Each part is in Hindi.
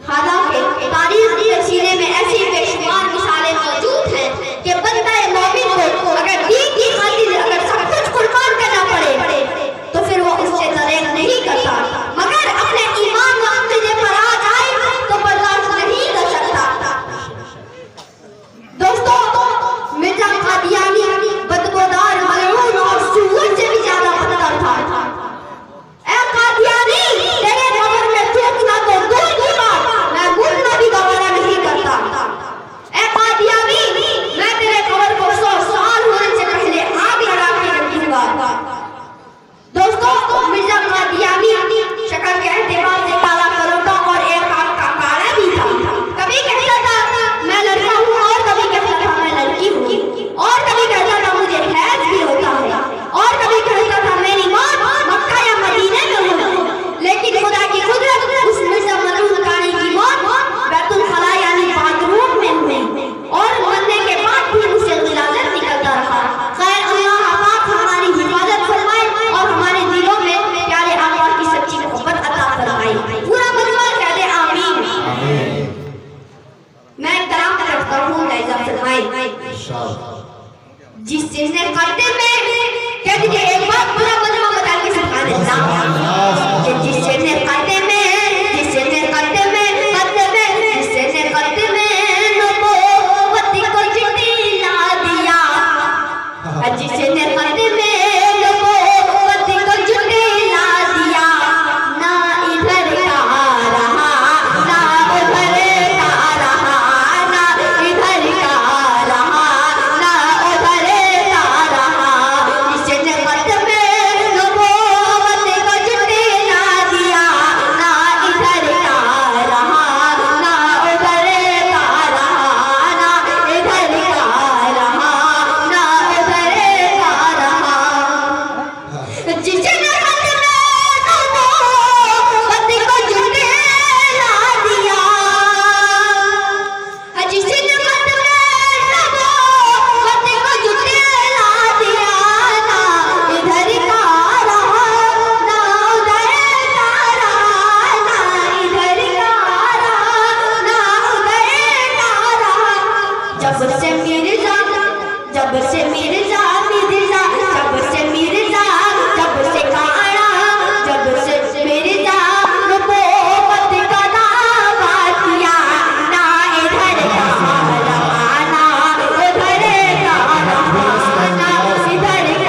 हालांकि तारीख के सीने में ऐसी बेशुमार मिसालें मौजूद हैं कि बंदा मोमिन को अगर दीन की खातिर अगर सब कुछ कुर्बान करना पड़े तो फिर वो उससे दरेक नहीं करता, मगर अपने ईमान व अक़ीदे पर आ जाए तो बर्दाश्त नहीं कर सकता। दोस्तों, मिर्जा कादियानी बदबूदार, मलऊन और सूअर से भी ज्यादा बदतर था। ऐ कादियानी, तेरे कब्र में थूकना तो दूर की बात, मैं मुड़ना भी गवारा नहीं करता। ऐ कादियानी, मैं तेरे कब्र को 100 साल होने से पहले आग लगा के रख दूंगा। दोस्तों, मिर्जा कादियानी शक्ल के एतबार से काला करोटा और एक आंख का काला भी था। कभी कहता था मैं लड़का हूँ और कभी कहता था मैं लड़की हूँ, और कभी कहता था मुझे हैज भी होता है, और कभी कहता था मेरी माँ मक्का या मदीने में हो। लेकिन खुदा की कुदरत, उस मिर्जा मलऊन कानी की मौत बैतुल खला यानी बाथरूम में हुई और मरने के बाद भी उसे गिलाजत निकलता रहा। खैर, अल्लाह पाक हमारी हिफाजत फरमाए और हमारे दिलों में प्यारे आका की सच्ची मोहब्बत अता फरमाए। पूरा मजमा कहते आमीन। मैं कलाम करता हूँ, लाइजा फरमाए। जिस चीज ने करते में कह दीजिए एक बार पूरा मजमा बता के सुभान अल्लाह। जिस चीज ने करते में, जिस चीज ने करते में, करते में, जिस चीज ने करते में नबूवत को जिला दिया, जिस चीज ने करते में नबूवत को जिला दिया, ना इधर का रहा ना उधर का रहा, ना इधर का रहा ना उधर का रहा। जिस चीज ने करते में नबूवत को जिला दिया, ना इधर का रहा ना उधर का रहा, ना इधर का रहा ना उधर का रहा। जिसने करते में नबूवत को जिला दिया, जिसने करते में नबूवत को जिला दिया, ना इधर का रहा ना उधर का रहा, ना इधर का रहा ना उधर का रहा। जब से मिर्जा, जब से मिर्जा, मिर्जा, जब से मिर्जा, जब से काड़ा, जब से मिर्जा नबूवत का दावा किया, ना इधर का रहा ना उधर का रहा, ना इधर का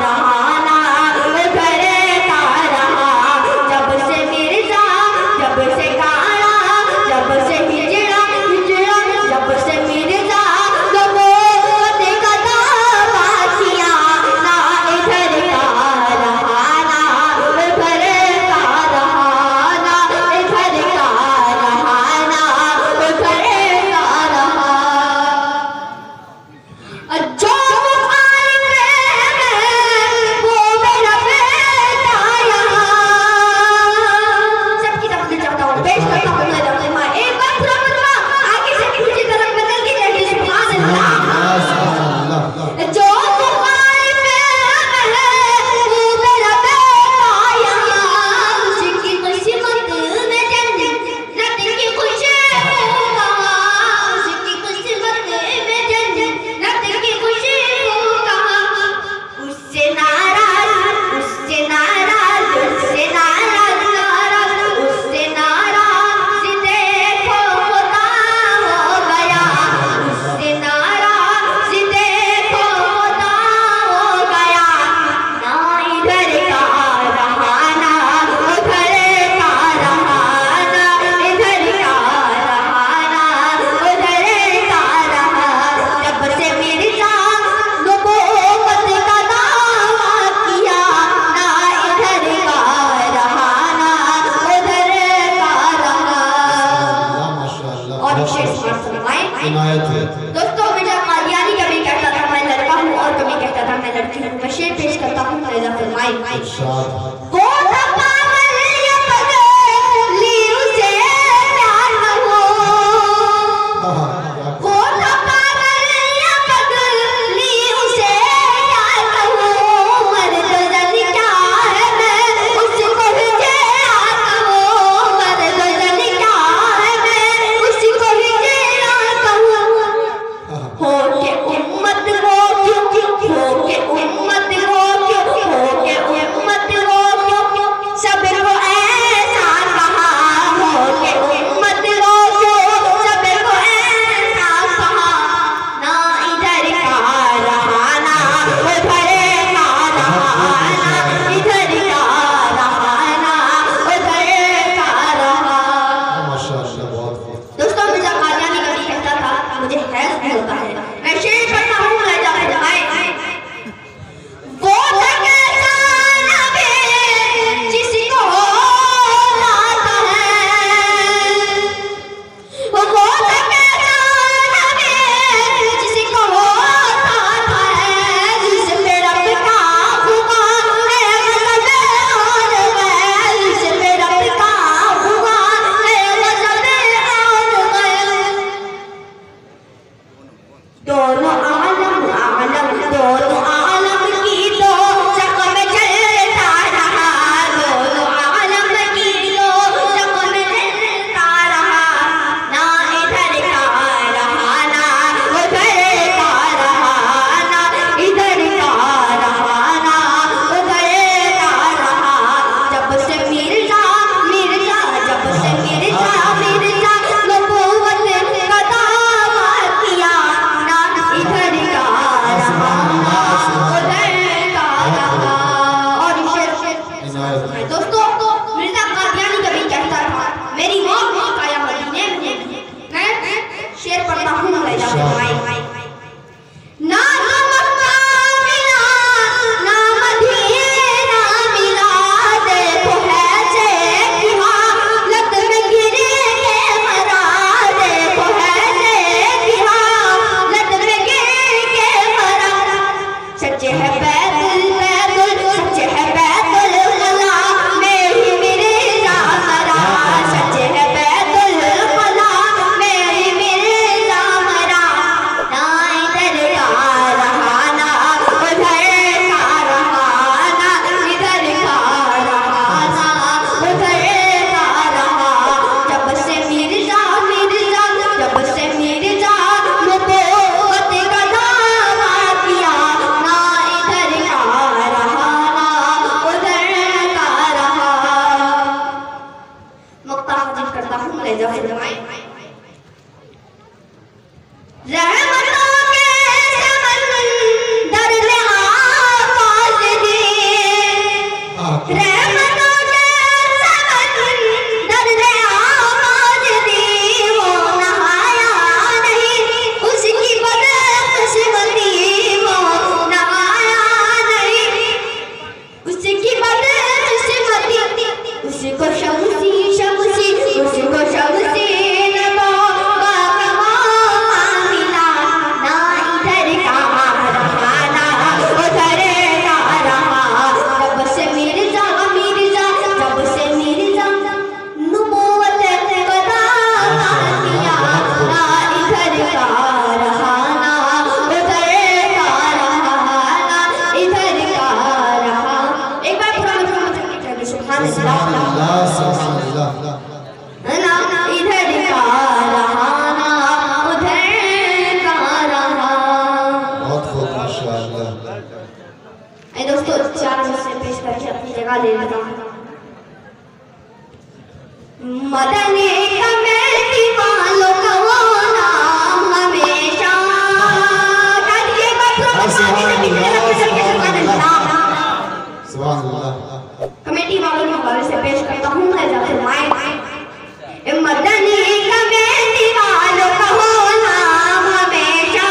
रहा ना उधर का रहा। जब से मिर्जा, जब से काड़ा, जब से हिजड़ा, हिजड़ा, जब से मिर्जा नबूवत का दावा किया, ना इधर का रहा ना उधर का रहा, ना इधर का रहा ना उधर का रहा। जो मुखालिफ है वो मेरा बेटा यहाँ, सबकी तरफ से चाहता हूँ पेश करता हूँ मैं रफ़ीमा। एक बार पूरा मजमा आगे से पीछे तरफ बदल के देखिए सुभान अल्लाह। जो मुखालिफ है वो मेरा बेटा यहाँ, उसकी किस्मत में जन्नत की खुशी होगा, उसकी किस्मत में जन्नत की खुशी होगा। उससे नाराज, उससे नाराज, उससे नाराज, नाराज, उससे नाराज देखो खुदा हो गया, उससे नाराज देखो खुदा हो गया। ना इधर का रहा ना उधर का रहा, ना इधर का रहा ना उधर का रहा। जब से मिर्जा नबूवत का दावा किया, ना इधर का रहा ना उधर का रहा। और एक शेर फरमाए। दोस्तों, मिर्जा कादियानी कभी कहता था मैं लड़का हूँ और कभी कहता था मैं लड़की हूँ। मैं शेर पेश करता हूँ, लाइजा फरमाए। वो था पागल या पगली, उसे प्यार न हो, वो था पागल या पगली, उसे प्यार न हो। मर्द जन क्या है मैं उसको ही प्यार न हो, मर्द जन क्या है दोस्तों, मिर्जा कादियानी कभी कहता था, मेरी मौत मौत आया मदीने में। मैं शेर पढ़ता हूँ, मिर्जा फरमाए, ना मक्का मिला ना मदीना मिला, देखो है से की हालत में गिर के मरा, देखो है से की हालत में गिर के मरा। सच्चे है बैतुल बैतुल, सच्चे है बैतुल खला में ही मिर्जा मरा, सच्चे है बैतुल खला में ही मिर्जा मरा। ना इधर का रहा ना उधर का रहा, ना इधर का रहा ना उधर का रहा। जब से मिर्जा मिर्जा, जब से मिर्जा नबूवत का दावा किया, ना इधर का रहा ना उधर का रहा। मुक्ता हाजिर करता हूँ, ले जाओ फरमाए, रहमतों के समंदर में आवाज़ दी, रहमतों के समंदर में आवाज़ दी। वो नहाया नहीं उसकी बदकिस्मती, वो नहाया नहीं उसकी बदकिस्मती। उसको शमसी शमसी, उसको शमसी नबूवत का मौका मिला, ना इधर का रहा ना उधर का रहा। जब से मिर्जा मिर्जा, जब से मिर्जा नबूवत का दावा किया, ना इधर का रहा ना उधर का रहा, ना इधर का रहा। एक बार पूरा मतलब सुभान सुभान अल्लाह, अल्लाह, सुभान अल्लाह। ना इधर का रहा ना उधर का रहा। बहुत खूब, माशाअल्लाह। दोस्तों, चार से पेश करके अपनी जगह ले लेता हूँ। मदनी कमेटी वालों का वो नाम हमेशा सुभान अल्लाह। कमेटी वालों के हवाले से पेश करता हूँ, मैं जाकर मदनी कमेटी वालों का वो नाम हमेशा,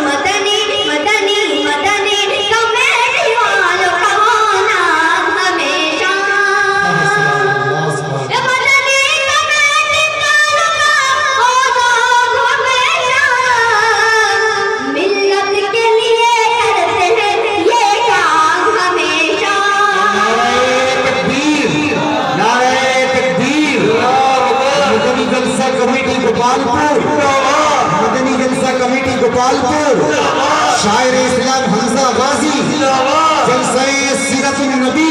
मदनी मदनी मदनी कमेटी वालों का वो नाम हमेशा, मदनी कमेटी वालों का वो नाम हमेशा। मिल्लत के लिए करते हैं ये काम हमेशा। मदनी जलसा कमेटी गोपालपुर, मदनी जलसा कमेटी गोपालपुर, शायर इस्लाम हमजा गाजी, जलसा सीरतुन नबी